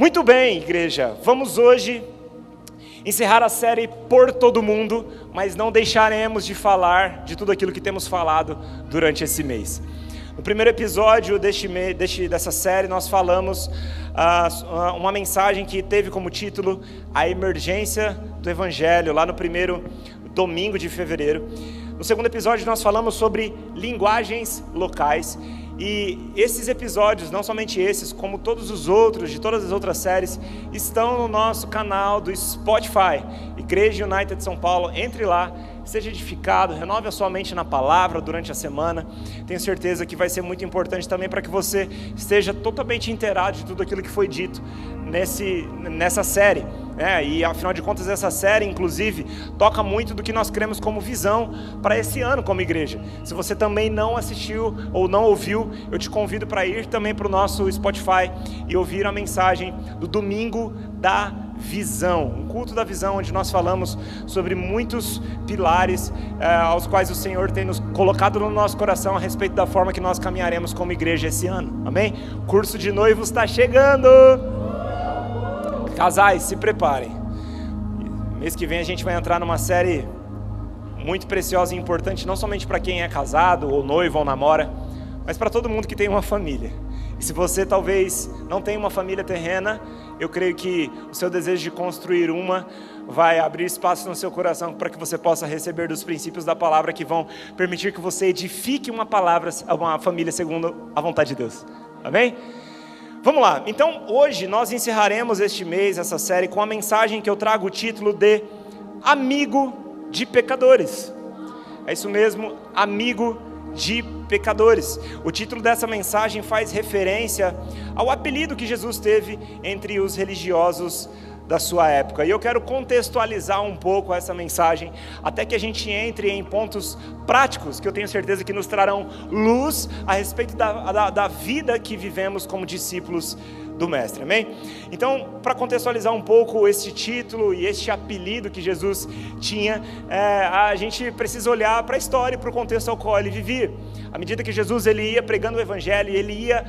Muito bem, igreja, vamos hoje encerrar a série Por Todo Mundo, mas não deixaremos de falar de tudo aquilo que temos falado durante esse mês. No primeiro episódio dessa série nós falamos uma mensagem que teve como título A Emergência do Evangelho, lá no primeiro domingo de fevereiro. No segundo episódio nós falamos sobre linguagens locais. E esses episódios, não somente esses, como todos os outros, de todas as outras séries, estão no nosso canal do Spotify, Igreja United São Paulo. Entre lá, seja edificado, renove a sua mente na palavra durante a semana. Tenho certeza que vai ser muito importante também para que você esteja totalmente inteirado de tudo aquilo que foi dito nessa série. E afinal de contas essa série inclusive toca muito do que nós cremos como visão para esse ano como igreja. Se você também não assistiu ou não ouviu, eu te convido para ir também para o nosso Spotify e ouvir a mensagem do Domingo da Visão, um culto da visão onde nós falamos sobre muitos pilares aos quais o Senhor tem nos colocado no nosso coração a respeito da forma que nós caminharemos como igreja esse ano, amém? O curso de noivos está chegando! Casais, se preparem. Mês que vem a gente vai entrar numa série muito preciosa e importante, não somente para quem é casado, ou noivo, ou namora, mas para todo mundo que tem uma família. E se você talvez não tenha uma família terrena, eu creio que o seu desejo de construir uma vai abrir espaço no seu coração para que você possa receber dos princípios da palavra que vão permitir que você edifique uma família segundo a vontade de Deus. Amém? Vamos lá, então hoje nós encerraremos este mês, essa série, com a mensagem que eu trago o título de Amigo de Pecadores. É isso mesmo, Amigo de Pecadores. O título dessa mensagem faz referência ao apelido que Jesus teve entre os religiosos da sua época. E eu quero contextualizar um pouco essa mensagem, até que a gente entre em pontos práticos, que eu tenho certeza que nos trarão luz a respeito da vida que vivemos como discípulos do Mestre, amém? Então, para contextualizar um pouco este título e este apelido que Jesus tinha, a gente precisa olhar para a história e para o contexto ao qual ele vivia. À medida que Jesus ele ia pregando o Evangelho, ele ia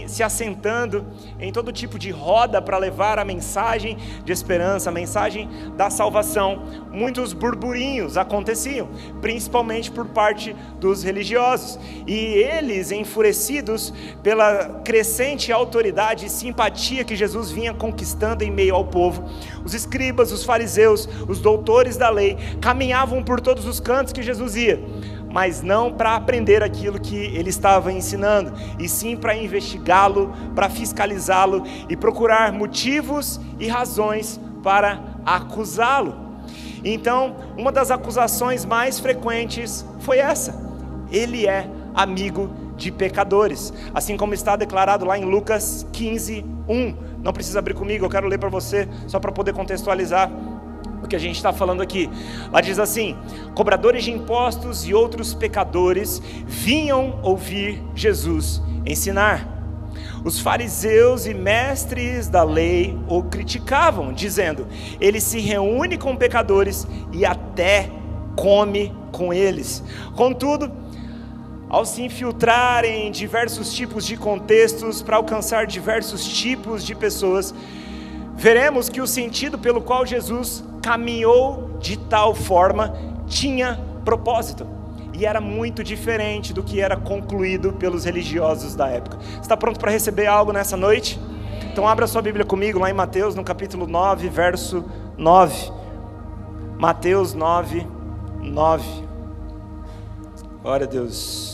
se assentando em todo tipo de roda para levar a mensagem de esperança, a mensagem da salvação. Muitos burburinhos aconteciam, principalmente por parte dos religiosos. E eles, enfurecidos pela crescente autoridade e simpatia que Jesus vinha conquistando em meio ao povo, os escribas, os fariseus, os doutores da lei, caminhavam por todos os cantos que Jesus ia, mas não para aprender aquilo que ele estava ensinando, e sim para investigá-lo, para fiscalizá-lo e procurar motivos e razões para acusá-lo. Então, uma das acusações mais frequentes foi essa: ele é amigo de pecadores, assim como está declarado lá em Lucas 15:1. Não precisa abrir comigo, eu quero ler para você, só para poder contextualizar o que a gente está falando aqui. Lá diz assim: cobradores de impostos e outros pecadores vinham ouvir Jesus ensinar. Os fariseus e mestres da lei o criticavam, dizendo: ele se reúne com pecadores e até come com eles. Contudo, ao se infiltrar em diversos tipos de contextos para alcançar diversos tipos de pessoas, veremos que o sentido pelo qual Jesus caminhou de tal forma tinha propósito, e era muito diferente do que era concluído pelos religiosos da época. Está pronto para receber algo nessa noite? Então abra sua Bíblia comigo lá em Mateus, no capítulo 9, verso 9. Mateus 9, 9. Glória a Deus.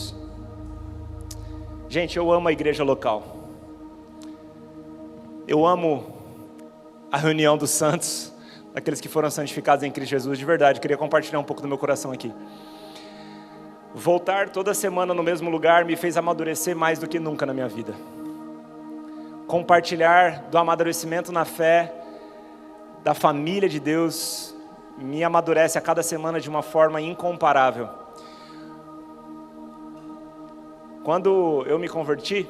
Gente, eu amo a igreja local. Eu amo a reunião dos santos, daqueles que foram santificados em Cristo Jesus. De verdade, eu queria compartilhar um pouco do meu coração aqui. Voltar toda semana no mesmo lugar me fez amadurecer mais do que nunca na minha vida. Compartilhar do amadurecimento na fé, da família de Deus, me amadurece a cada semana de uma forma incomparável. Quando eu me converti,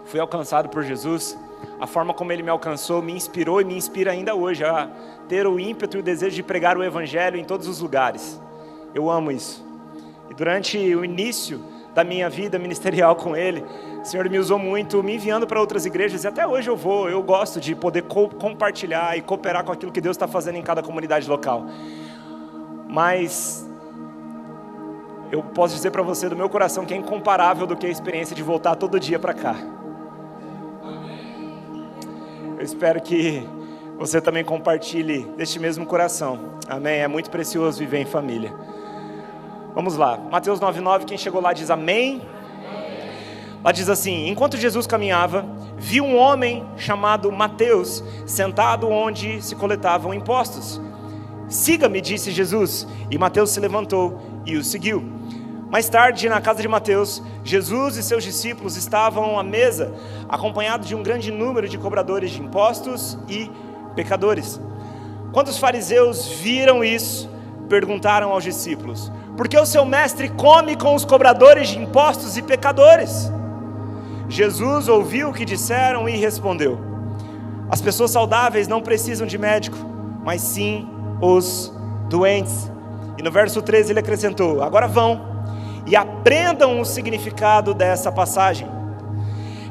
fui alcançado por Jesus. A forma como Ele me alcançou me inspirou e me inspira ainda hoje a ter o ímpeto e o desejo de pregar o Evangelho em todos os lugares. Eu amo isso. E durante o início da minha vida ministerial com Ele, o Senhor me usou muito, me enviando para outras igrejas, e até hoje eu gosto de poder compartilhar e cooperar com aquilo que Deus está fazendo em cada comunidade local. Mas eu posso dizer para você do meu coração que é incomparável do que a experiência de voltar todo dia para cá. Eu espero que você também compartilhe deste mesmo coração. Amém? É muito precioso viver em família. Vamos lá, Mateus 9:9, quem chegou lá diz amém. Lá diz assim: enquanto Jesus caminhava, viu um homem chamado Mateus sentado onde se coletavam impostos. Siga-me, disse Jesus, e Mateus se levantou e o seguiu. Mais tarde, na casa de Mateus, Jesus e seus discípulos estavam à mesa, acompanhados de um grande número de cobradores de impostos e pecadores. Quando os fariseus viram isso, perguntaram aos discípulos: por que o seu mestre come com os cobradores de impostos e pecadores? Jesus ouviu o que disseram e respondeu: as pessoas saudáveis não precisam de médico, mas sim os doentes. E no verso 13 ele acrescentou: agora vão e aprendam o significado dessa passagem.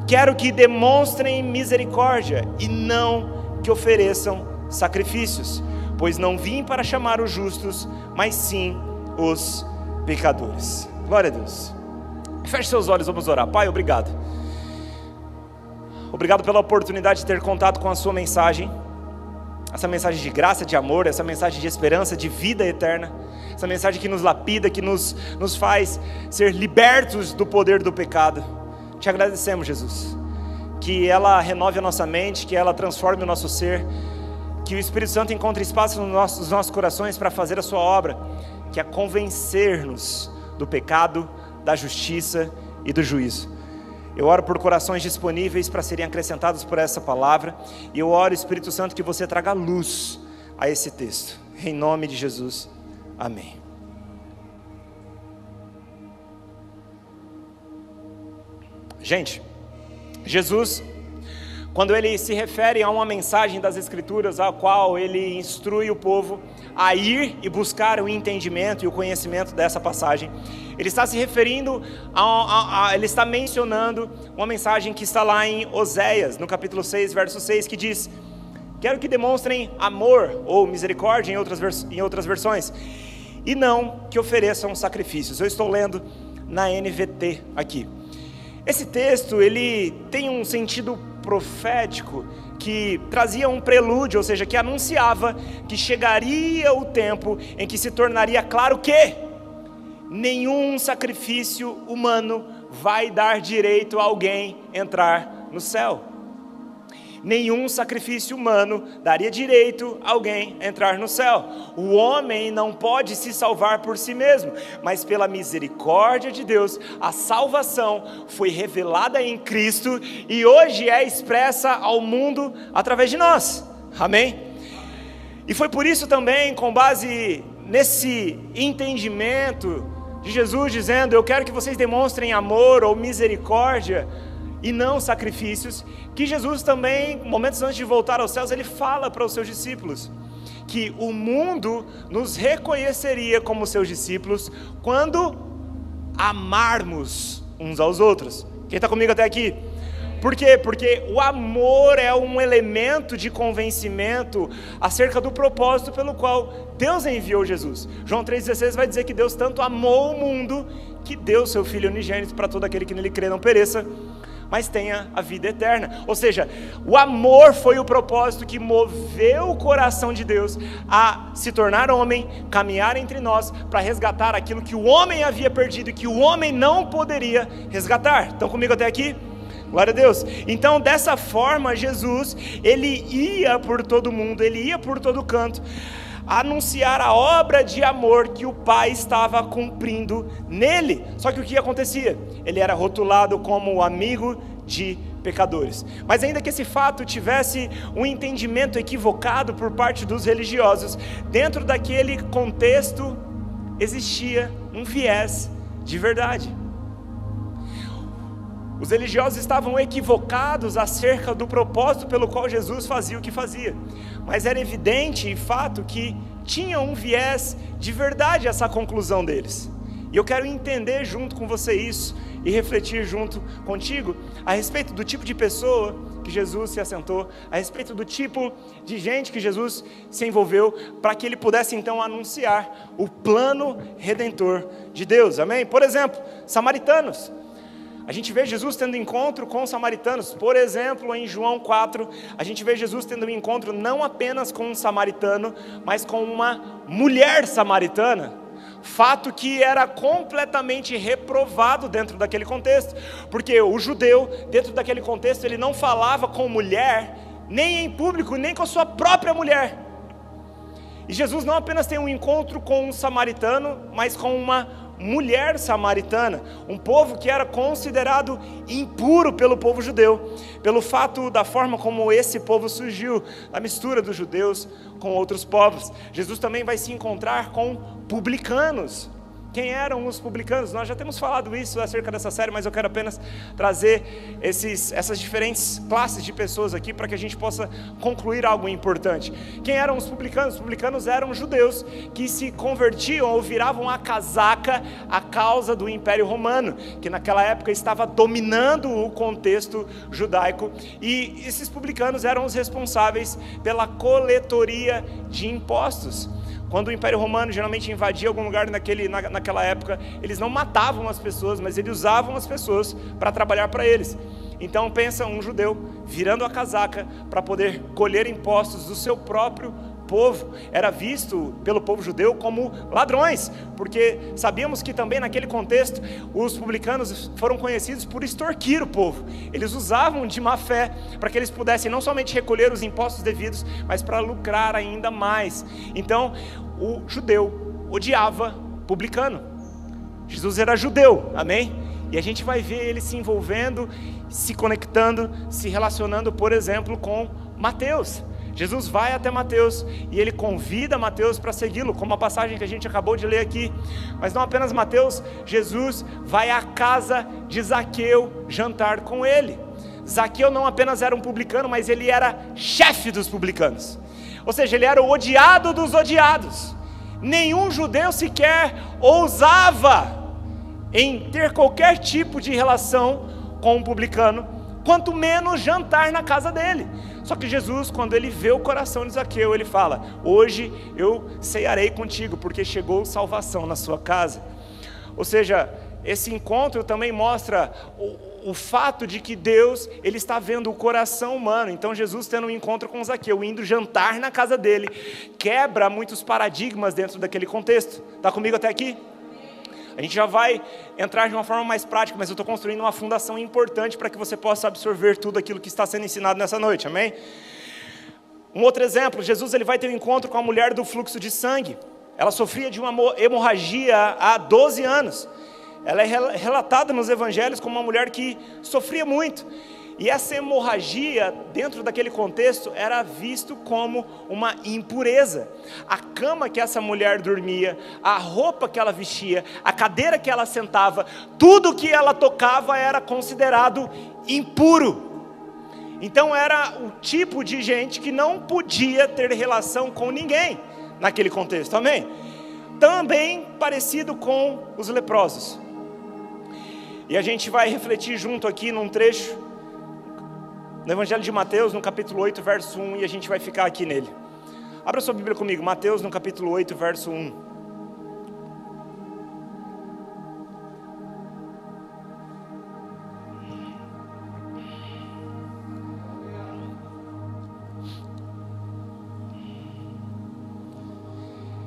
Quero que demonstrem misericórdia e não que ofereçam sacrifícios, pois não vim para chamar os justos, mas sim os pecadores. Glória a Deus. Feche seus olhos, vamos orar. Pai, obrigado. Obrigado pela oportunidade de ter contato com a sua mensagem. Essa mensagem de graça, de amor, essa mensagem de esperança, de vida eterna. Essa mensagem que nos lapida, que nos faz ser libertos do poder do pecado. Te agradecemos, Jesus. Que ela renove a nossa mente, que ela transforme o nosso ser. Que o Espírito Santo encontre espaço nos nossos corações para fazer a sua obra, que é convencer-nos do pecado, da justiça e do juízo. Eu oro por corações disponíveis para serem acrescentados por essa palavra, e eu oro, Espírito Santo, que você traga luz a esse texto, em nome de Jesus, amém. Gente, Jesus, quando ele se refere a uma mensagem das Escrituras, a qual ele instrui o povo a ir e buscar o entendimento e o conhecimento dessa passagem, ele está se referindo, ele está mencionando uma mensagem que está lá em Oséias, no capítulo 6, verso 6, que diz: quero que demonstrem amor ou misericórdia em outras versões, e não que ofereçam sacrifícios. Eu estou lendo na NVT aqui. Esse texto, ele tem um sentido profético que trazia um prelúdio, ou seja, que anunciava que chegaria o tempo em que se tornaria claro que nenhum sacrifício humano vai dar direito a alguém entrar no céu. Nenhum sacrifício humano daria direito a alguém entrar no céu. O homem não pode se salvar por si mesmo, mas pela misericórdia de Deus, a salvação foi revelada em Cristo e hoje é expressa ao mundo através de nós. Amém? E foi por isso também, com base nesse entendimento de Jesus dizendo: eu quero que vocês demonstrem amor ou misericórdia e não sacrifícios, que Jesus também, momentos antes de voltar aos céus, ele fala para os seus discípulos que o mundo nos reconheceria como seus discípulos quando amarmos uns aos outros. Quem está comigo até aqui? Por quê? Porque o amor é um elemento de convencimento acerca do propósito pelo qual Deus enviou Jesus. João 3,16 vai dizer que Deus tanto amou o mundo que deu seu Filho unigênito para todo aquele que nele crê não pereça, mas tenha a vida eterna. Ou seja, o amor foi o propósito que moveu o coração de Deus a se tornar homem, caminhar entre nós para resgatar aquilo que o homem havia perdido e que o homem não poderia resgatar. Estão comigo até aqui? Glória a Deus. Então, dessa forma, Jesus, ele ia por todo mundo, ele ia por todo canto, anunciar a obra de amor que o Pai estava cumprindo nele. Só que o que acontecia? Ele era rotulado como o amigo de pecadores. Mas ainda que esse fato tivesse um entendimento equivocado por parte dos religiosos, dentro daquele contexto existia um viés de verdade. Os religiosos estavam equivocados acerca do propósito pelo qual Jesus fazia o que fazia, mas era evidente e fato que tinha um viés de verdade essa conclusão deles. E eu quero entender junto com você isso e refletir junto contigo a respeito do tipo de pessoa que Jesus se assentou, a respeito do tipo de gente que Jesus se envolveu, para que ele pudesse então anunciar o plano redentor de Deus, amém? Por exemplo, samaritanos. A gente vê Jesus tendo encontro com os samaritanos. Por exemplo, em João 4, a gente vê Jesus tendo um encontro não apenas com um samaritano, mas com uma mulher samaritana. Fato que era completamente reprovado dentro daquele contexto, porque o judeu, dentro daquele contexto, ele não falava com mulher, nem em público, nem com a sua própria mulher. E Jesus não apenas tem um encontro com um samaritano, mas com uma mulher samaritana, um povo que era considerado impuro pelo povo judeu, pelo fato da forma como esse povo surgiu, a mistura dos judeus com outros povos. Jesus também vai se encontrar com publicanos. Quem eram os publicanos? Nós já temos falado isso acerca dessa série, mas eu quero apenas trazer essas diferentes classes de pessoas aqui para que a gente possa concluir algo importante. Quem eram os publicanos? Os publicanos eram judeus que se convertiam ou viravam a casaca à causa do Império Romano, que naquela época estava dominando o contexto judaico, e esses publicanos eram os responsáveis pela coletoria de impostos. Quando o Império Romano geralmente invadia algum lugar naquela época, eles não matavam as pessoas, mas eles usavam as pessoas para trabalhar para eles. Então pensa um judeu virando a casaca para poder colher impostos do seu próprio povo. Era visto pelo povo judeu como ladrões, porque sabíamos que também naquele contexto os publicanos foram conhecidos por extorquir o povo. Eles usavam de má fé para que eles pudessem não somente recolher os impostos devidos, mas para lucrar ainda mais. Então o judeu odiava publicano. Jesus era judeu, amém? E a gente vai ver ele se envolvendo, se conectando, se relacionando, por exemplo, com Mateus. Jesus vai até Mateus e ele convida Mateus para segui-lo, como a passagem que a gente acabou de ler aqui. Mas não apenas Mateus, Jesus vai à casa de Zaqueu jantar com ele. Zaqueu não apenas era um publicano, mas ele era chefe dos publicanos. Ou seja, ele era o odiado dos odiados. Nenhum judeu sequer ousava em ter qualquer tipo de relação com um publicano, quanto menos jantar na casa dele. Só que Jesus, quando ele vê o coração de Zaqueu, ele fala: hoje eu cearei contigo, porque chegou salvação na sua casa. Ou seja, esse encontro também mostra o fato de que Deus, ele está vendo o coração humano. Então Jesus tendo um encontro com Zaqueu, indo jantar na casa dele, quebra muitos paradigmas dentro daquele contexto. Está comigo até aqui? A gente já vai entrar de uma forma mais prática, mas eu estou construindo uma fundação importante para que você possa absorver tudo aquilo que está sendo ensinado nessa noite, amém? Um outro exemplo, Jesus ele vai ter um encontro com a mulher do fluxo de sangue. Ela sofria de uma hemorragia há 12 anos. Ela é relatada nos evangelhos como uma mulher que sofria muito. E essa hemorragia, dentro daquele contexto, era visto como uma impureza. A cama que essa mulher dormia, a roupa que ela vestia, a cadeira que ela sentava, tudo que ela tocava era considerado impuro. Então era o tipo de gente que não podia ter relação com ninguém naquele contexto, amém? Também parecido com os leprosos. E a gente vai refletir junto aqui num trecho no Evangelho de Mateus, no capítulo 8, verso 1, e a gente vai ficar aqui nele. Abra sua Bíblia comigo, Mateus, no capítulo 8, verso 1.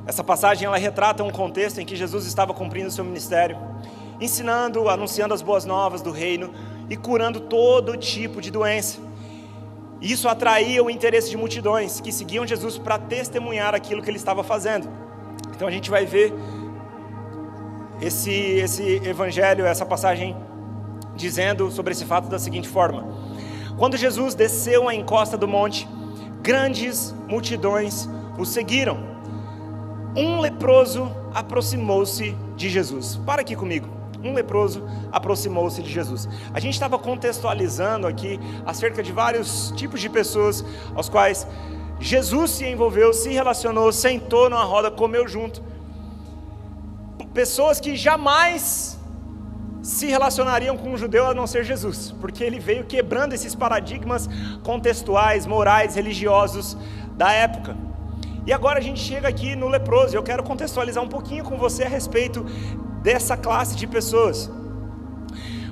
Essa passagem, ela retrata um contexto em que Jesus estava cumprindo o seu ministério, ensinando, anunciando as boas novas do reino e curando todo tipo de doença. Isso atraía o interesse de multidões que seguiam Jesus para testemunhar aquilo que ele estava fazendo. Então a gente vai ver esse evangelho, essa passagem dizendo sobre esse fato da seguinte forma: quando Jesus desceu a encosta do monte, grandes multidões o seguiram. Um leproso aproximou-se de Jesus. Para aqui comigo. Um leproso aproximou-se de Jesus. A gente estava contextualizando aqui acerca de vários tipos de pessoas aos quais Jesus se envolveu, se relacionou, sentou numa roda, comeu junto. pessoas que jamais se relacionariam com um judeu a não ser Jesus, porque ele veio quebrando esses paradigmas contextuais, morais, religiosos da época. E agora a gente chega aqui no leproso, e eu quero contextualizar um pouquinho com você a respeito dessa classe de pessoas.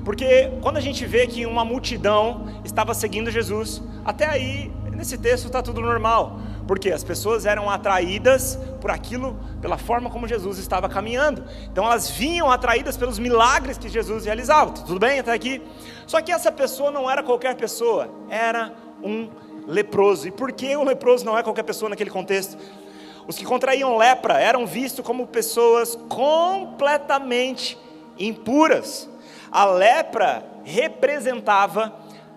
Porque quando a gente vê que uma multidão estava seguindo Jesus, até aí, nesse texto está tudo normal, porque as pessoas eram atraídas por aquilo, pela forma como Jesus estava caminhando. Então elas vinham atraídas pelos milagres que Jesus realizava. Tudo bem até aqui? Só que essa pessoa não era qualquer pessoa, era um leproso. E por que o leproso não é qualquer pessoa naquele contexto? Os que contraíam lepra eram vistos como pessoas completamente impuras. A lepra representava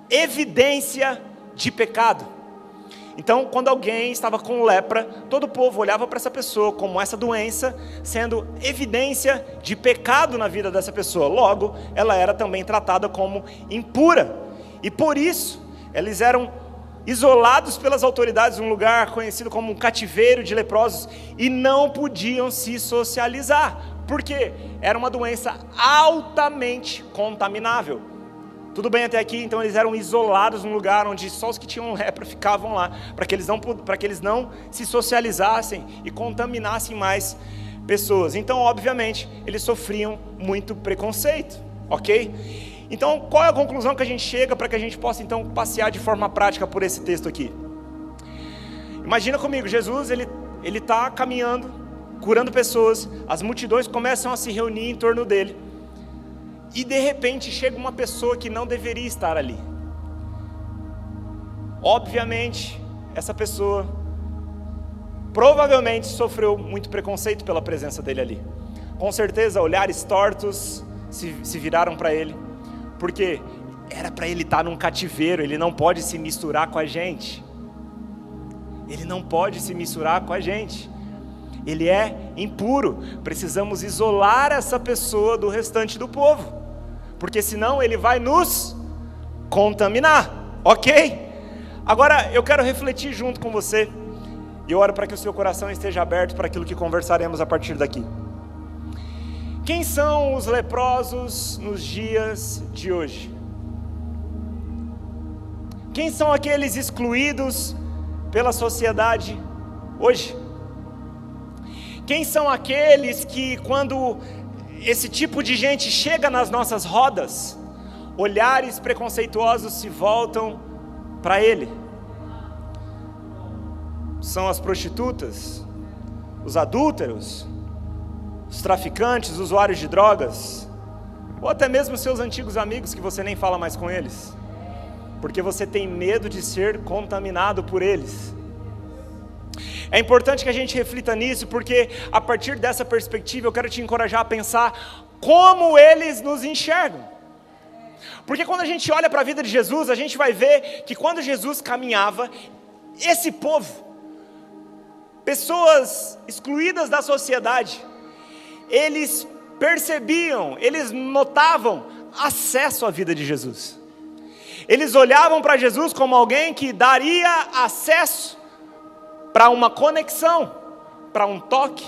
evidência de pecado. Então, quando alguém estava com lepra, todo o povo olhava para essa pessoa como essa doença sendo evidência de pecado na vida dessa pessoa. Logo, ela era também tratada como impura. E por isso, eles eram isolados pelas autoridades num lugar conhecido como um cativeiro de leprosos e não podiam se socializar. Por quê? Era uma doença altamente contaminável. Tudo bem até aqui? Então eles eram isolados num lugar onde só os que tinham lepra ficavam lá, para que eles não se socializassem e contaminassem mais pessoas. Então, obviamente, eles sofriam muito preconceito, ok? Então, qual é a conclusão que a gente chega para que a gente possa então passear de forma prática por esse texto aqui? Imagina comigo, Jesus ele está caminhando, curando pessoas, as multidões começam a se reunir em torno dele. E de repente chega uma pessoa que não deveria estar ali. Obviamente, essa pessoa provavelmente sofreu muito preconceito pela presença dele ali. Com certeza, olhares tortos se viraram para ele, porque era para ele estar num cativeiro, ele não pode se misturar com a gente. Ele não pode se misturar com a gente. Ele é impuro. Precisamos isolar essa pessoa do restante do povo, porque senão ele vai nos contaminar, ok? Agora eu quero refletir junto com você, e eu oro para que o seu coração esteja aberto para aquilo que conversaremos a partir daqui. Quem são os leprosos nos dias de hoje? Quem são aqueles excluídos pela sociedade hoje? Quem são aqueles que, quando esse tipo de gente chega nas nossas rodas, olhares preconceituosos se voltam para ele? São as prostitutas, os adúlteros, os traficantes, os usuários de drogas, ou até mesmo seus antigos amigos que você nem fala mais com eles, porque você tem medo de ser contaminado por eles. É importante que a gente reflita nisso, porque a partir dessa perspectiva eu quero te encorajar a pensar como eles nos enxergam. Porque quando a gente olha para a vida de Jesus, a gente vai ver que quando Jesus caminhava, esse povo, pessoas excluídas da sociedade, eles percebiam, eles notavam acesso à vida de Jesus. Eles olhavam para Jesus como alguém que daria acesso para uma conexão, para um toque,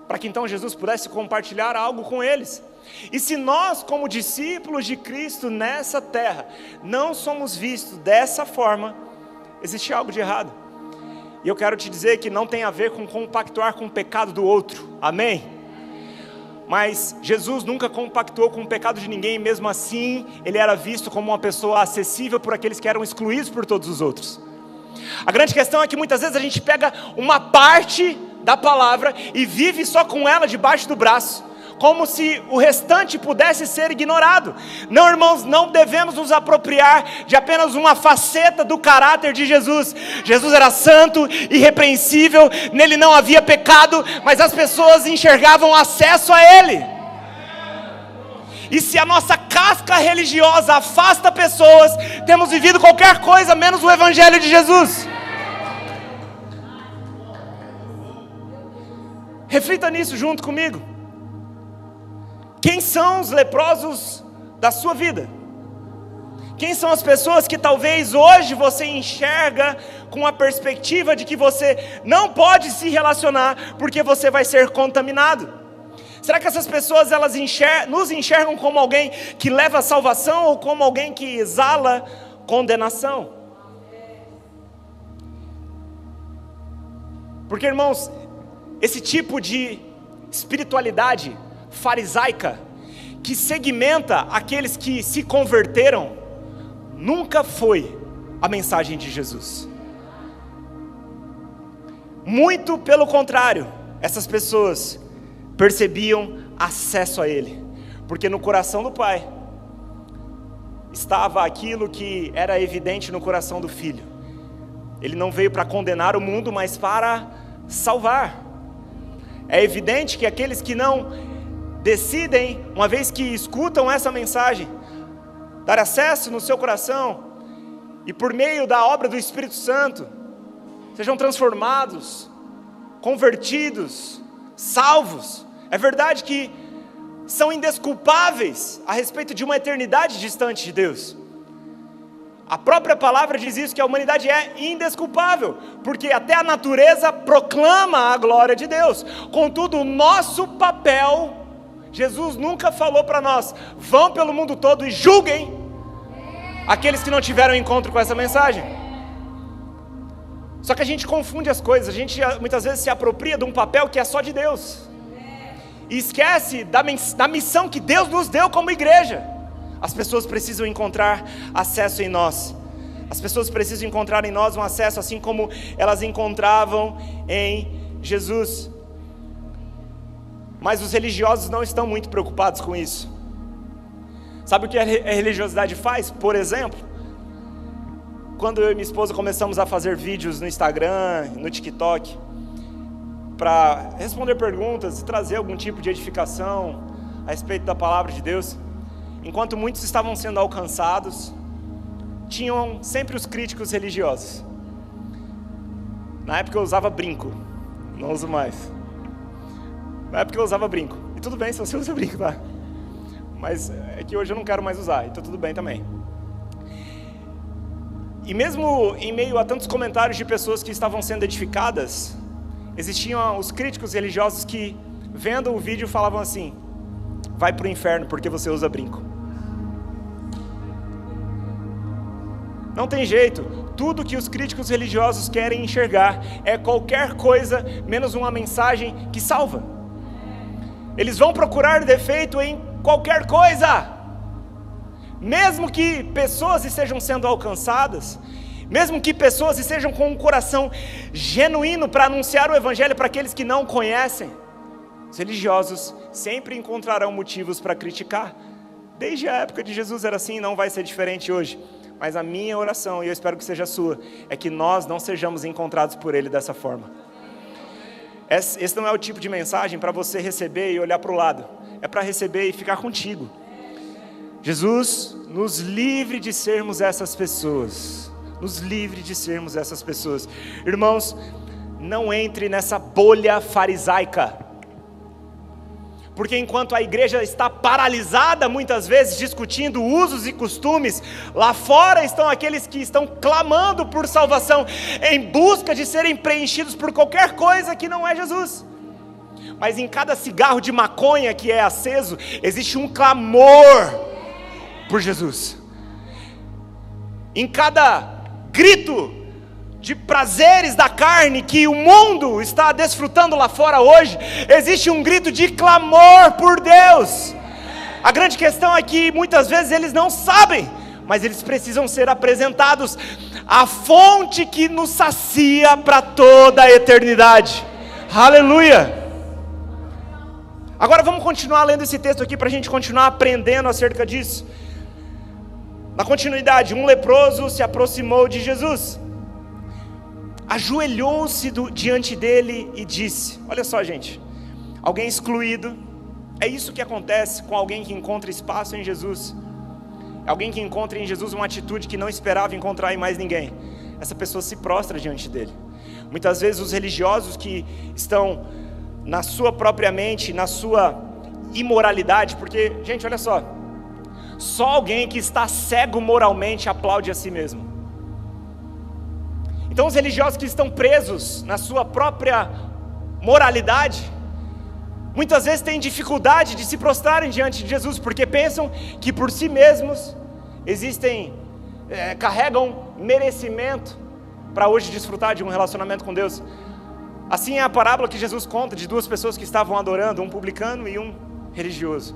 para que então Jesus pudesse compartilhar algo com eles. E se nós, como discípulos de Cristo nessa terra, não somos vistos dessa forma, existe algo de errado. E eu quero te dizer que não tem a ver com compactuar com o pecado do outro, amém? Mas Jesus nunca compactuou com o pecado de ninguém, e mesmo assim, ele era visto como uma pessoa acessível por aqueles que eram excluídos por todos os outros. A grande questão é que muitas vezes a gente pega uma parte da palavra e vive só com ela debaixo do braço, como se o restante pudesse ser ignorado. Não, irmãos, não devemos nos apropriar de apenas uma faceta do caráter de Jesus. Jesus era santo, irrepreensível, nele não havia pecado, mas as pessoas enxergavam acesso a ele. E se a nossa casca religiosa afasta pessoas, temos vivido qualquer coisa menos o Evangelho de Jesus. Reflita nisso junto comigo. Quem são os leprosos da sua vida? Quem são as pessoas que talvez hoje você enxerga com a perspectiva de que você não pode se relacionar porque você vai ser contaminado? Será que essas pessoas elas nos enxergam como alguém que leva a salvação ou como alguém que exala condenação? Porque, irmãos, esse tipo de espiritualidade farisaica que segmenta aqueles que se converteram nunca foi a mensagem de Jesus. Muito pelo contrário, essas pessoas percebiam acesso a Ele, porque no coração do Pai estava aquilo que era evidente no coração do Filho. Ele não veio para condenar o mundo, mas para salvar. É evidente que aqueles que não decidem, uma vez que escutam essa mensagem, dar acesso no seu coração, e por meio da obra do Espírito Santo, sejam transformados, convertidos, salvos. É verdade que são indesculpáveis a respeito de uma eternidade distante de Deus. A própria palavra diz isso, que a humanidade é indesculpável, porque até a natureza proclama a glória de Deus. Contudo, o nosso papel, Jesus nunca falou para nós: vão pelo mundo todo e julguem aqueles que não tiveram encontro com essa mensagem. Só que a gente confunde as coisas, a gente muitas vezes se apropria de um papel que é só de Deus, e esquece da missão que Deus nos deu como igreja. As pessoas precisam encontrar acesso em nós, as pessoas precisam encontrar em nós um acesso assim como elas encontravam em Jesus. Mas os religiosos não estão muito preocupados com isso. Sabe o que a religiosidade faz? Por exemplo, quando eu e minha esposa começamos a fazer vídeos no Instagram, no TikTok, para responder perguntas e trazer algum tipo de edificação a respeito da palavra de Deus, enquanto muitos estavam sendo alcançados, tinham sempre os críticos religiosos. Na época eu usava brinco, não uso mais. Na época eu usava brinco, e tudo bem se você usa brinco, tá? Mas é que hoje eu não quero mais usar, então tudo bem também. E mesmo em meio a tantos comentários de pessoas que estavam sendo edificadas, existiam os críticos religiosos que, vendo o vídeo, falavam assim: vai para o inferno porque você usa brinco. Não tem jeito, tudo que os críticos religiosos querem enxergar é qualquer coisa menos uma mensagem que salva. Eles vão procurar defeito em qualquer coisa, mesmo que pessoas estejam sendo alcançadas, mesmo que pessoas estejam com um coração genuíno para anunciar o Evangelho para aqueles que não conhecem. Os religiosos sempre encontrarão motivos para criticar. Desde a época de Jesus era assim, não vai ser diferente hoje. Mas a minha oração, e eu espero que seja a sua, é que nós não sejamos encontrados por Ele dessa forma. Esse não é o tipo de mensagem para você receber e olhar para o lado. É para receber e ficar contigo. Jesus nos livre de sermos essas pessoas. Nos livre de sermos essas pessoas. Irmãos, não entre nessa bolha farisaica. Porque enquanto a igreja está paralisada muitas vezes discutindo usos e costumes, lá fora estão aqueles que estão clamando por salvação, em busca de serem preenchidos por qualquer coisa que não é Jesus. Mas em cada cigarro de maconha que é aceso, existe um clamor por Jesus. Em cada grito de prazeres da carne que o mundo está desfrutando lá fora hoje, existe um grito de clamor por Deus. A grande questão é que muitas vezes eles não sabem, mas eles precisam ser apresentados à fonte que nos sacia para toda a eternidade. Aleluia! Agora vamos continuar lendo esse texto aqui para a gente continuar aprendendo acerca disso. Na continuidade, um leproso se aproximou de Jesus, ajoelhou-se diante dele e disse: olha só, gente, alguém excluído, é isso que acontece com alguém que encontra espaço em Jesus, alguém que encontra em Jesus uma atitude que não esperava encontrar em mais ninguém. Essa pessoa se prostra diante dele. Muitas vezes os religiosos que estão na sua própria mente, na sua imoralidade, porque, gente, olha só alguém que está cego moralmente aplaude a si mesmo. Então os religiosos que estão presos na sua própria moralidade, muitas vezes têm dificuldade de se prostrarem diante de Jesus, porque pensam que por si mesmos carregam merecimento para hoje desfrutar de um relacionamento com Deus. Assim é a parábola que Jesus conta de duas pessoas que estavam adorando, um publicano e um religioso.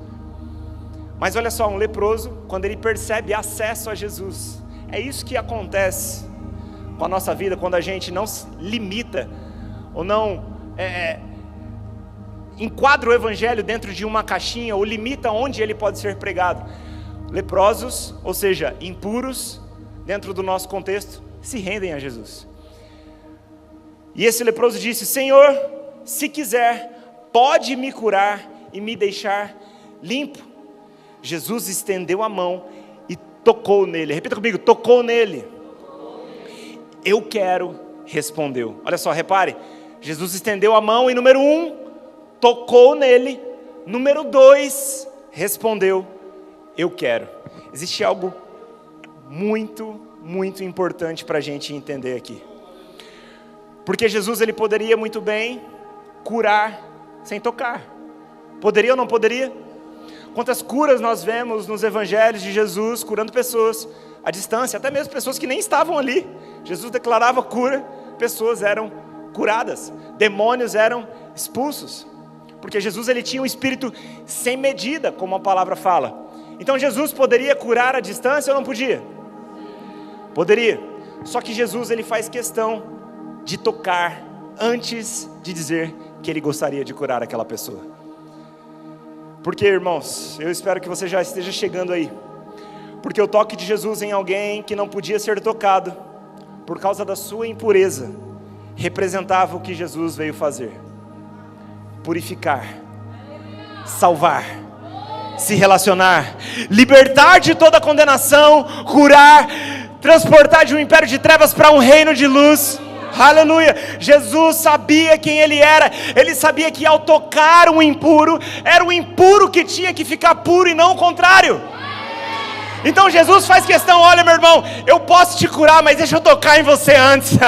Mas olha só, um leproso, quando ele percebe acesso a Jesus, é isso que acontece com a nossa vida, quando a gente não se limita, ou não enquadra o evangelho dentro de uma caixinha, ou limita onde ele pode ser pregado. Leprosos, ou seja, impuros, dentro do nosso contexto, se rendem a Jesus. E esse leproso disse: Senhor, se quiser, pode me curar e me deixar limpo. Jesus estendeu a mão e tocou nele. Repita comigo: tocou nele. Eu quero, respondeu. Olha só, repare, Jesus estendeu a mão e número 1, tocou nele. Número 2, respondeu: eu quero. Existe algo muito, muito importante para a gente entender aqui. Porque Jesus, ele poderia muito bem curar sem tocar. Poderia ou não poderia? Quantas curas nós vemos nos evangelhos de Jesus, curando pessoas à distância, até mesmo pessoas que nem estavam ali. Jesus declarava cura, pessoas eram curadas, demônios eram expulsos. Porque Jesus, ele tinha um espírito sem medida, como a palavra fala. Então Jesus poderia curar à distância ou não podia? Poderia. Só que Jesus, ele faz questão de tocar antes de dizer que ele gostaria de curar aquela pessoa. Porque, irmãos, eu espero que você já esteja chegando aí. Porque o toque de Jesus em alguém que não podia ser tocado, por causa da sua impureza, representava o que Jesus veio fazer: purificar, salvar, se relacionar, libertar de toda condenação, curar, transportar de um império de trevas para um reino de luz. Aleluia. Jesus sabia quem ele era. Ele sabia que ao tocar um impuro, era o impuro que tinha que ficar puro e não o contrário. Então Jesus faz questão: olha, meu irmão, eu posso te curar, mas deixa eu tocar em você antes.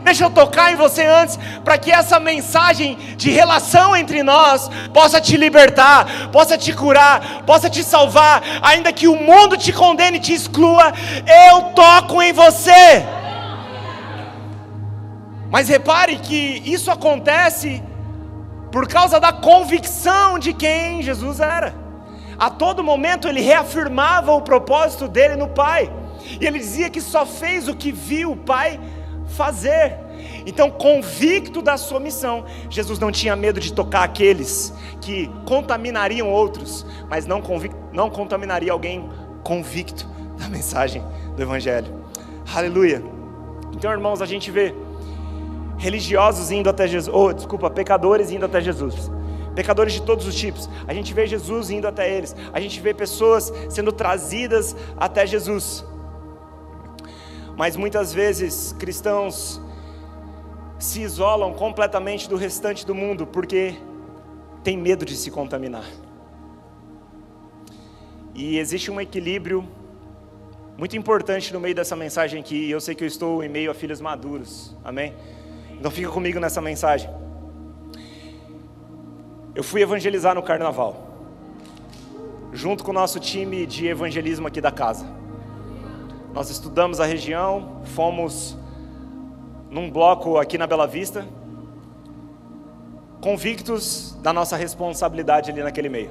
Deixa eu tocar em você antes, para que essa mensagem de relação entre nós possa te libertar, possa te curar, possa te salvar. Ainda que o mundo te condene e te exclua, eu toco em você. Mas repare que isso acontece por causa da convicção de quem Jesus era. A todo momento ele reafirmava o propósito dele no Pai. E ele dizia que só fez o que viu o Pai fazer. Então, convicto da sua missão, Jesus não tinha medo de tocar aqueles que contaminariam outros, mas não contaminaria alguém convicto da mensagem do Evangelho. Aleluia. Então, irmãos, a gente vê religiosos indo até Jesus, pecadores indo até Jesus, pecadores de todos os tipos. A gente vê Jesus indo até eles, a gente vê pessoas sendo trazidas até Jesus. Mas muitas vezes cristãos se isolam completamente do restante do mundo porque tem medo de se contaminar. E existe um equilíbrio muito importante no meio dessa mensagem aqui. Eu sei que eu estou em meio a filhos maduros, amém? Então fica comigo nessa mensagem. Eu fui evangelizar no carnaval, junto com o nosso time de evangelismo aqui da casa. Nós estudamos a região, fomos num bloco aqui na Bela Vista, convictos da nossa responsabilidade ali naquele meio.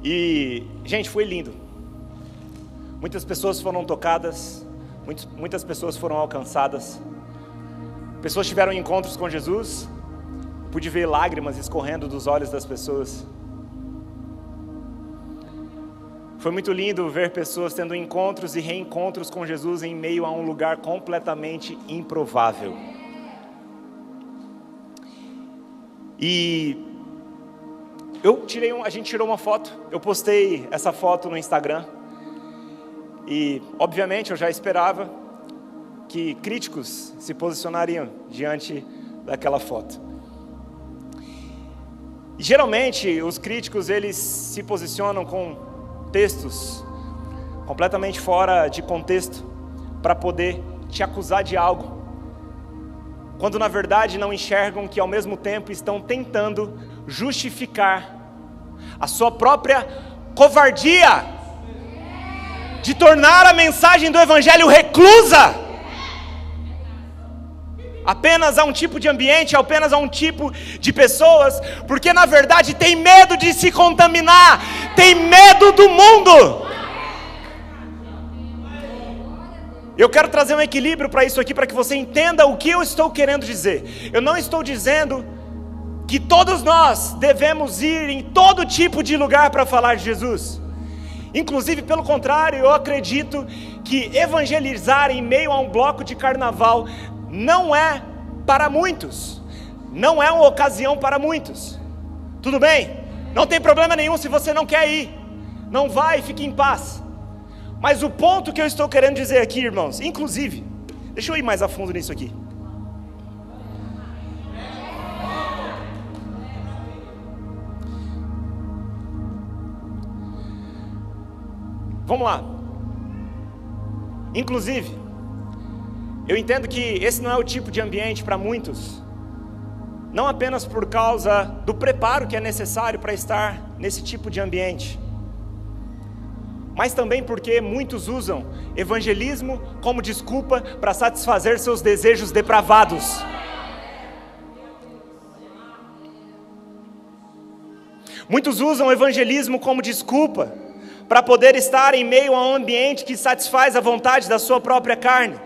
E, gente, foi lindo. Muitas pessoas foram tocadas, muitas pessoas foram alcançadas. Pessoas tiveram encontros com Jesus. Pude ver lágrimas escorrendo dos olhos das pessoas. Foi muito lindo ver pessoas tendo encontros e reencontros com Jesus em meio a um lugar completamente improvável. E a gente tirou uma foto, eu postei essa foto no Instagram. E, obviamente, eu já esperava que críticos se posicionariam diante daquela foto. E, geralmente, os críticos, eles se posicionam com textos completamente fora de contexto para poder te acusar de algo, quando na verdade não enxergam que ao mesmo tempo estão tentando justificar a sua própria covardia de tornar a mensagem do Evangelho reclusa apenas a um tipo de ambiente, apenas a um tipo de pessoas, porque na verdade tem medo de se contaminar, tem medo do mundo. Eu quero trazer um equilíbrio para isso aqui, para que você entenda o que eu estou querendo dizer. Eu não estou dizendo que todos nós devemos ir em todo tipo de lugar para falar de Jesus. Inclusive, pelo contrário, eu acredito que evangelizar em meio a um bloco de carnaval não é para muitos, não é uma ocasião para muitos. Tudo bem? Não tem problema nenhum se você não quer ir, não vai, fique em paz. Mas o ponto que eu estou querendo dizer aqui, irmãos, inclusive, deixa eu ir mais a fundo nisso aqui. Vamos lá. Inclusive, eu entendo que esse não é o tipo de ambiente para muitos, não apenas por causa do preparo que é necessário para estar nesse tipo de ambiente, mas também porque muitos usam evangelismo como desculpa para satisfazer seus desejos depravados. Muitos usam o evangelismo como desculpa para poder estar em meio a um ambiente que satisfaz a vontade da sua própria carne.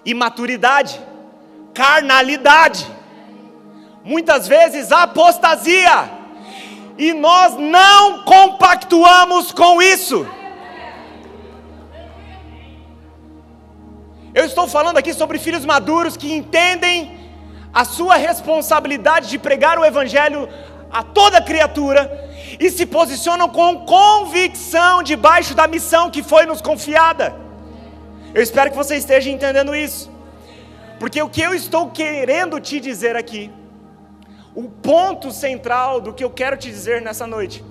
Imaturidade, carnalidade, muitas vezes apostasia, e nós não compactuamos com isso. Eu estou falando aqui sobre filhos maduros que entendem a sua responsabilidade de pregar o Evangelho a toda criatura e se posicionam com convicção debaixo da missão que foi nos confiada. Eu espero que você esteja entendendo isso, porque o que eu estou querendo te dizer aqui, o ponto central do que eu quero te dizer nessa noite,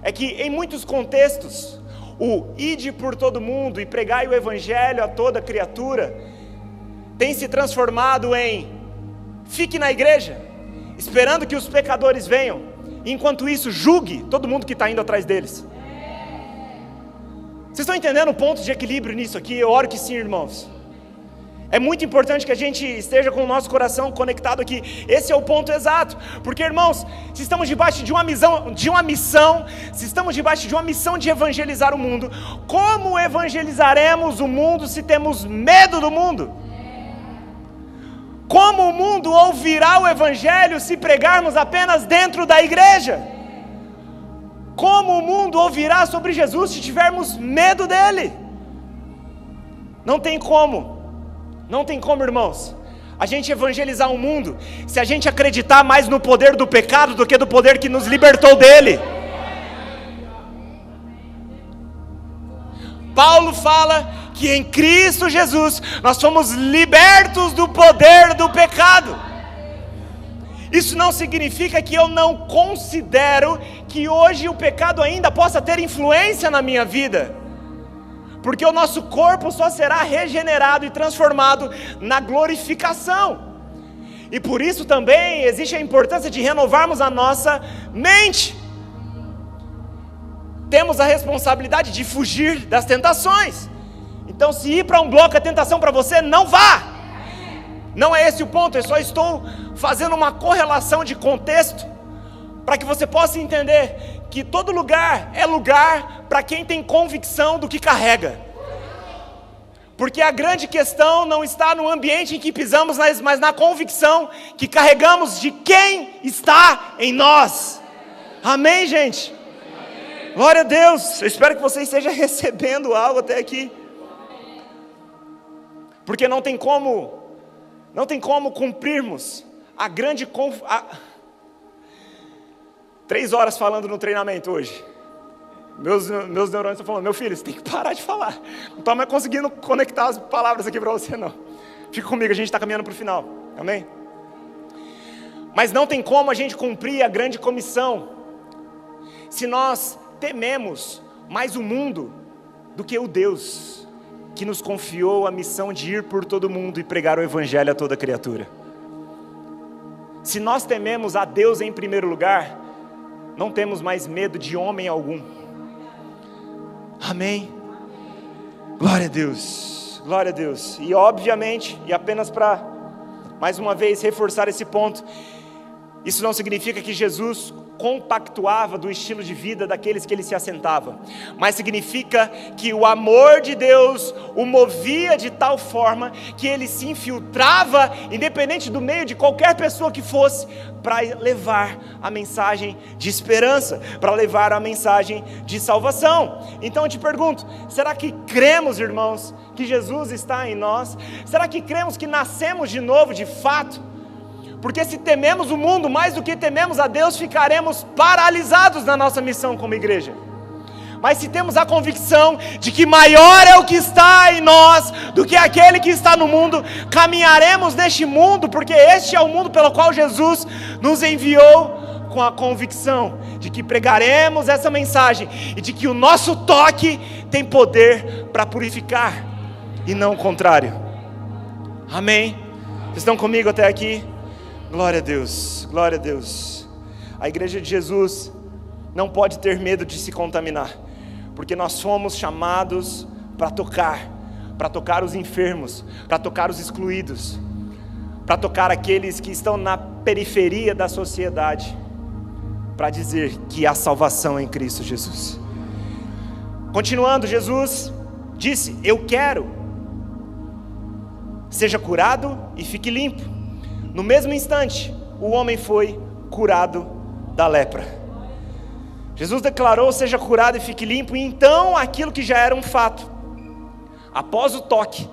é que em muitos contextos, o ide por todo mundo e pregai o Evangelho a toda criatura, tem se transformado em fique na igreja, esperando que os pecadores venham, enquanto isso julgue todo mundo que está indo atrás deles. Vocês estão entendendo o ponto de equilíbrio nisso aqui? Eu oro que sim, irmãos. É muito importante que a gente esteja com o nosso coração conectado aqui. Esse é o ponto exato, porque, irmãos, se estamos debaixo de uma missão, se estamos debaixo de uma missão de evangelizar o mundo, como evangelizaremos o mundo se temos medo do mundo? Como o mundo ouvirá o Evangelho se pregarmos apenas dentro da igreja? Como o mundo ouvirá sobre Jesus se tivermos medo dele? Não tem como, irmãos, a gente evangelizar o mundo se a gente acreditar mais no poder do pecado do que do poder que nos libertou dele. Paulo fala que em Cristo Jesus nós fomos libertos do poder do pecado. Isso não significa que eu não considero que hoje o pecado ainda possa ter influência na minha vida, porque o nosso corpo só será regenerado e transformado na glorificação, e por isso também existe a importância de renovarmos a nossa mente. Temos a responsabilidade de fugir das tentações. Então, se ir para um bloco é tentação para você, não vá. Não é esse o ponto, eu só estou fazendo uma correlação de contexto, para que você possa entender que todo lugar é lugar para quem tem convicção do que carrega. Porque a grande questão não está no ambiente em que pisamos, mas na convicção que carregamos de quem está em nós. Amém, gente? Glória a Deus. Eu espero que você esteja recebendo algo até aqui, porque não tem como cumprirmos a grande 3 horas falando no treinamento hoje. Meus neurônios estão falando: meu filho, você tem que parar de falar, não estou mais conseguindo conectar as palavras aqui para você não. Fica comigo, a gente está caminhando para o final, amém? Mas não tem como a gente cumprir a grande comissão se nós tememos mais o mundo do que o Deus. que nos confiou a missão de ir por todo mundo e pregar o evangelho a toda criatura. Se nós tememos a Deus em primeiro lugar, não temos mais medo de homem algum. Amém? Glória a Deus, glória a Deus. E obviamente, e apenas para mais uma vez reforçar esse ponto, isso não significa que Jesus compactuava do estilo de vida daqueles que ele se assentava, mas significa que o amor de Deus o movia de tal forma que ele se infiltrava, independente do meio de qualquer pessoa que fosse, para levar a mensagem de esperança, para levar a mensagem de salvação. Então eu te pergunto, será que cremos, irmãos, que Jesus está em nós? Será que cremos que nascemos de novo de fato? Porque se tememos o mundo mais do que tememos a Deus, ficaremos paralisados na nossa missão como igreja. Mas se temos a convicção de que maior é o que está em nós do que aquele que está no mundo, caminharemos neste mundo, porque este é o mundo pelo qual Jesus nos enviou, com a convicção de que pregaremos essa mensagem e de que o nosso toque tem poder para purificar e não o contrário. Amém? Vocês estão comigo até aqui? Glória a Deus, glória a Deus. A igreja de Jesus não pode ter medo de se contaminar, porque nós fomos chamados para tocar os enfermos, para tocar os excluídos, para tocar aqueles que estão na periferia da sociedade, para dizer que há salvação em Cristo Jesus. Continuando, Jesus disse: eu quero, seja curado e fique limpo. No mesmo instante, o homem foi curado da lepra. Jesus declarou: seja curado e fique limpo. E então aquilo que já era um fato, após o toque,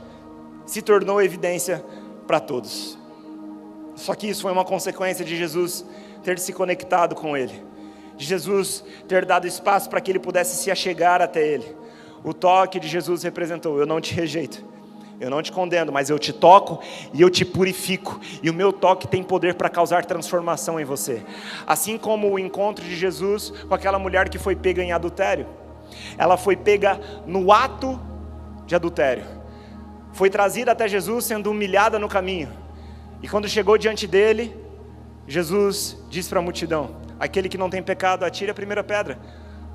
se tornou evidência para todos. Só que isso foi uma consequência de Jesus ter se conectado com ele, de Jesus ter dado espaço para que ele pudesse se achegar até ele. O toque de Jesus representou: eu não te rejeito, eu não te condeno, mas eu te toco e eu te purifico. E o meu toque tem poder para causar transformação em você. Assim como o encontro de Jesus com aquela mulher que foi pega em adultério. Ela foi pega no ato de adultério. Foi trazida até Jesus sendo humilhada no caminho. E quando chegou diante dele, Jesus disse para a multidão: aquele que não tem pecado, atire a primeira pedra.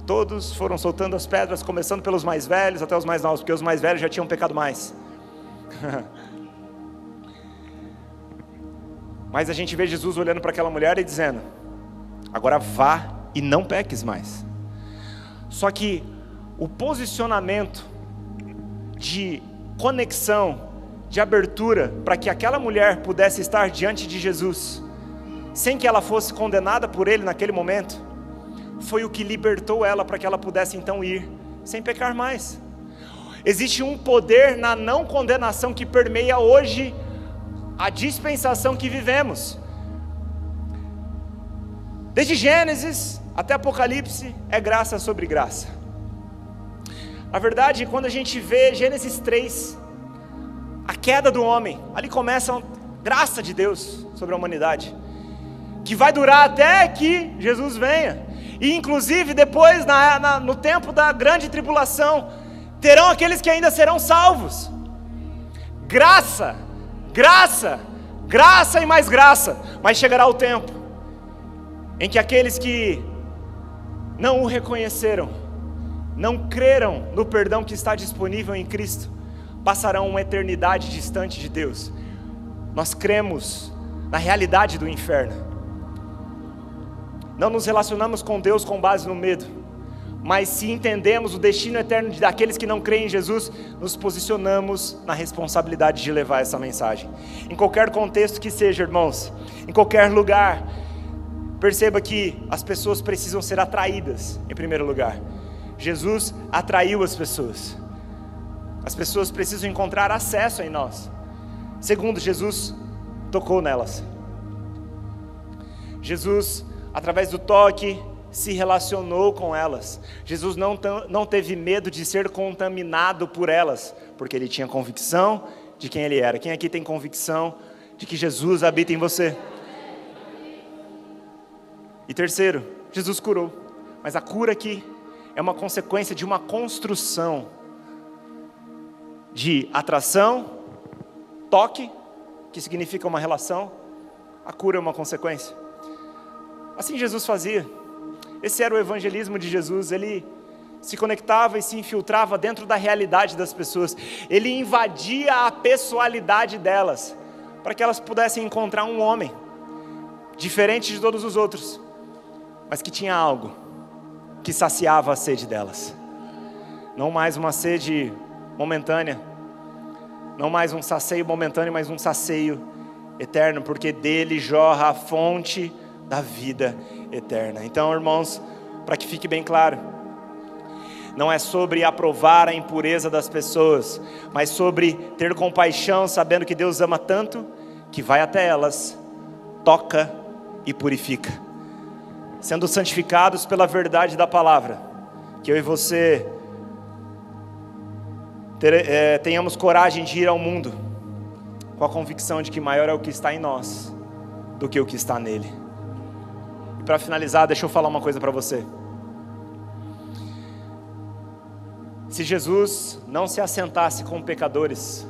Todos foram soltando as pedras, começando pelos mais velhos até os mais novos, porque os mais velhos já tinham pecado mais. Mas a gente vê Jesus olhando para aquela mulher e dizendo: agora vá e não peques mais. Só que o posicionamento de conexão, de abertura, para que aquela mulher pudesse estar diante de Jesus, sem que ela fosse condenada por ele naquele momento, foi o que libertou ela para que ela pudesse então ir sem pecar mais. Existe um poder na não condenação que permeia hoje a dispensação que vivemos. Desde Gênesis até Apocalipse é graça sobre graça. Na verdade, quando a gente vê Gênesis 3, a queda do homem, ali começa a graça de Deus sobre a humanidade, que vai durar até que Jesus venha. E inclusive depois, no tempo da grande tribulação, terão aqueles que ainda serão salvos. Graça, graça, graça e mais graça. Mas chegará o tempo em que aqueles que não o reconheceram, não creram no perdão que está disponível em Cristo, passarão uma eternidade distante de Deus. Nós cremos na realidade do inferno. Não nos relacionamos com Deus com base no medo, mas se entendemos o destino eterno daqueles que não creem em Jesus, nos posicionamos na responsabilidade de levar essa mensagem. Em qualquer contexto que seja, irmãos, em qualquer lugar, perceba que as pessoas precisam ser atraídas, em primeiro lugar. Jesus atraiu as pessoas. As pessoas precisam encontrar acesso em nós. Segundo, Jesus tocou nelas. Jesus, através do toque, se relacionou com elas. Jesus não teve medo de ser contaminado por elas, porque ele tinha convicção de quem ele era. Quem aqui tem convicção de que Jesus habita em você? E terceiro, Jesus curou. Mas a cura aqui é uma consequência de uma construção de atração, toque, que significa uma relação, a cura é uma consequência. Assim Jesus fazia. Esse era o evangelismo de Jesus. Ele se conectava e se infiltrava dentro da realidade das pessoas. Ele invadia a pessoalidade delas, para que elas pudessem encontrar um homem diferente de todos os outros, mas que tinha algo que saciava a sede delas. Não mais uma sede momentânea, não mais um sacio momentâneo, mas um sacio eterno, porque dele jorra a fonte da vida eterna. Então, irmãos, para que fique bem claro, não é sobre aprovar a impureza das pessoas, mas sobre ter compaixão, sabendo que Deus ama tanto, que vai até elas, toca e purifica, sendo santificados pela verdade da palavra. Que eu e você tenhamos coragem de ir ao mundo com a convicção de que maior é o que está em nós do que o que está nele. E para finalizar, deixa eu falar uma coisa para você. Se Jesus não se assentasse com pecadores,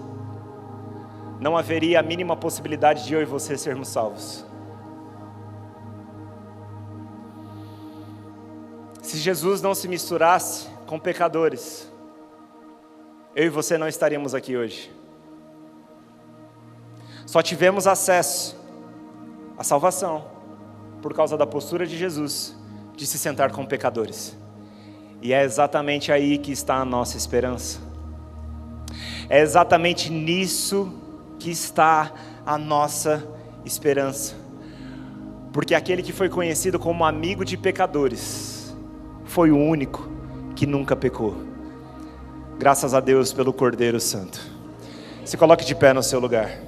não haveria a mínima possibilidade de eu e você sermos salvos. Se Jesus não se misturasse com pecadores, eu e você não estaríamos aqui hoje. Só tivemos acesso à salvação por causa da postura de Jesus de se sentar com pecadores. E é exatamente aí que está a nossa esperança. É exatamente nisso que está a nossa esperança. Porque aquele que foi conhecido como amigo de pecadores foi o único que nunca pecou. Graças a Deus pelo Cordeiro Santo. Se coloque de pé no seu lugar.